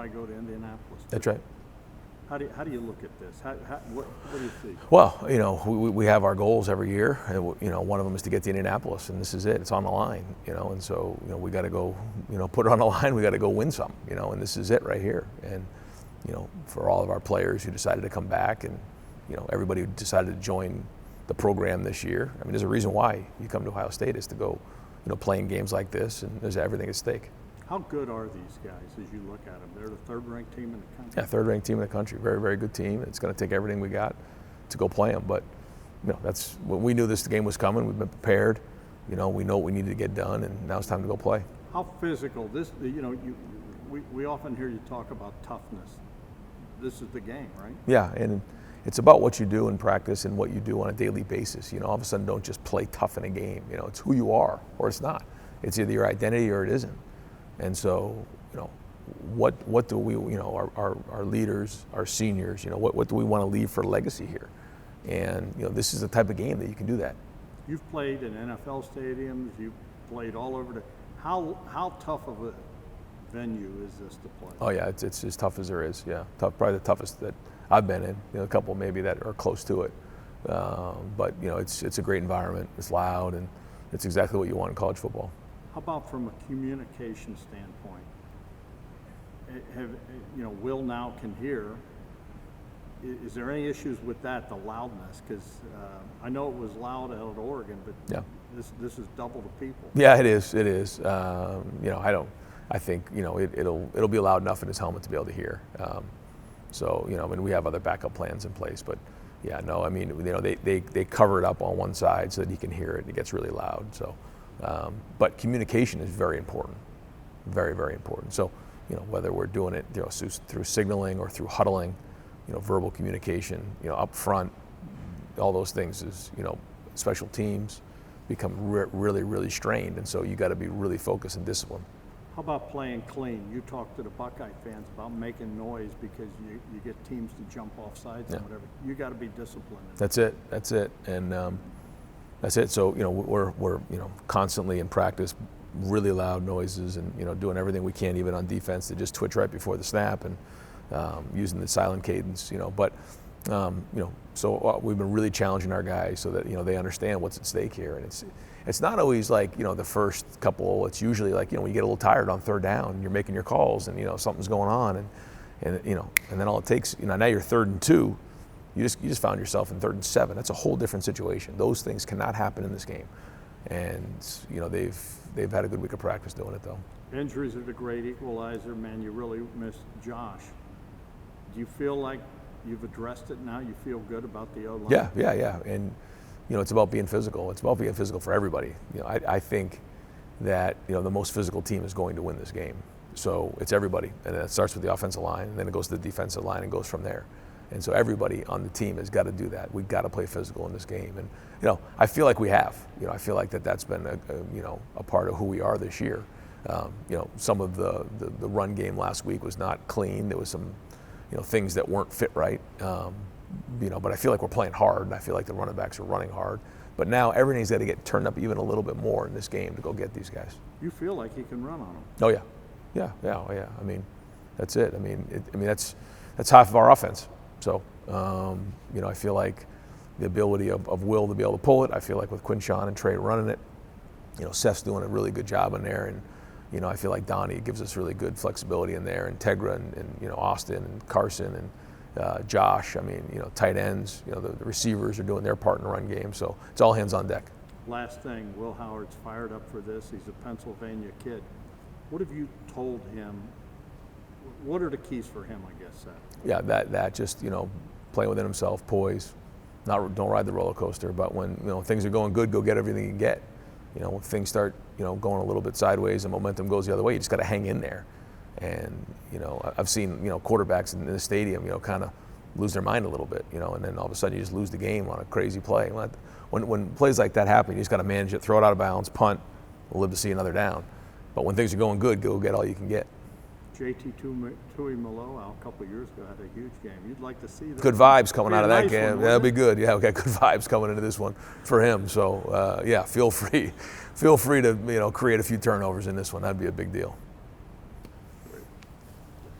probably go to Indianapolis. That's right. How do you look at this? What do you see? Well, we have our goals every year, and one of them is to get to Indianapolis, and this is it. It's on the line, and so we got to go, put it on the line. We got to go win some, and this is it right here. And for all of our players who decided to come back, and everybody who decided to join the program this year. I mean, there's a reason why you come to Ohio State is to go, playing games like this, and there's everything at stake. How good are these guys as you look at them? They're the third-ranked team in the country. Yeah, third-ranked team in the country. Very, very good team. It's going to take everything we got to go play them. But that's when we knew this game was coming. We've been prepared. We know what we needed to get done, and now it's time to go play. How physical? We often hear you talk about toughness. This is the game, right? Yeah, and it's about what you do in practice and what you do on a daily basis. All of a sudden, don't just play tough in a game. It's who you are or it's not. It's either your identity or it isn't. And so, what do we, our leaders, our seniors, what do we want to leave for legacy here? And, this is the type of game that you can do that. You've played in NFL stadiums. You've played all over. How tough of a venue is this to play? Oh yeah, it's as tough as there is. Yeah, tough, probably the toughest that I've been in. A couple maybe that are close to it. But it's a great environment. It's loud, and it's exactly what you want in college football. How about from a communication standpoint? Will now can hear. Is there any issues with that, the loudness? Because I know it was loud out at Oregon, but yeah. This is double the people. Yeah, it is. It is. I think it'll be loud enough in his helmet to be able to hear. We have other backup plans in place, but yeah, no. They cover it up on one side so that he can hear it. And it gets really loud. So. But communication is very important, very, very important. So, whether we're doing it through signaling or through huddling, verbal communication, up front, all those things is, special teams become really, really strained. And so you got to be really focused and disciplined. How about playing clean? You talk to the Buckeye fans about making noise because you get teams to jump off sides and whatever. You got to be disciplined. That's it. And, that's it. So we're constantly in practice, really loud noises, and doing everything we can, even on defense, to just twitch right before the snap and using the silent cadence. So we've been really challenging our guys so that they understand what's at stake here, and it's not always like the first couple. It's usually like when you get a little tired on third down, and you're making your calls, and something's going on, and then all it takes now you're 3rd and 2. You just found yourself in 3rd and 7. That's a whole different situation. Those things cannot happen in this game, and they've had a good week of practice doing it though. Injuries are the great equalizer, man. You really missed Josh. Do you feel like you've addressed it now? You feel good about the O-line? Yeah, and it's about being physical. It's about being physical for everybody. I think that the most physical team is going to win this game. So it's everybody, and it starts with the offensive line, and then it goes to the defensive line and goes from there. And so everybody on the team has got to do that. We've got to play physical in this game. And, I feel like we have. I feel like that's been, a part of who we are this year. Some of the run game last week was not clean. There was some, things that weren't fit right. But I feel like we're playing hard, and I feel like the running backs are running hard. But now everything's got to get turned up even a little bit more in this game to go get these guys. You feel like you can run on them. Oh, yeah. Yeah. That's it. That's half of our offense. So, I feel like the ability of Will to be able to pull it. I feel like with Quinshawn and Trey running it, Seth's doing a really good job in there. And, I feel like Donnie gives us really good flexibility in there. And Tegra and Austin and Carson and Josh. Tight ends, the receivers are doing their part in the run game. So it's all hands on deck. Last thing, Will Howard's fired up for this. He's a Pennsylvania kid. What have you told him? What are the keys for him, I guess, Seth? Yeah, that just, playing within himself, poise, don't ride the roller coaster, but when, things are going good, go get everything you can get. When things start, going a little bit sideways and momentum goes the other way, you just got to hang in there. And, I've seen, quarterbacks in the stadium, kind of lose their mind a little bit, and then all of a sudden you just lose the game on a crazy play. When plays like that happen, you just got to manage it, throw it out of bounds, punt, we'll live to see another down. But when things are going good, go get all you can get. JT Tuimoloau a couple of years ago had a huge game. You'd like to see that. Good vibes coming out of that game. Yeah, that'll be good. Yeah, we got good vibes coming into this one for him. So, feel free to create a few turnovers in this one. That'd be a big deal.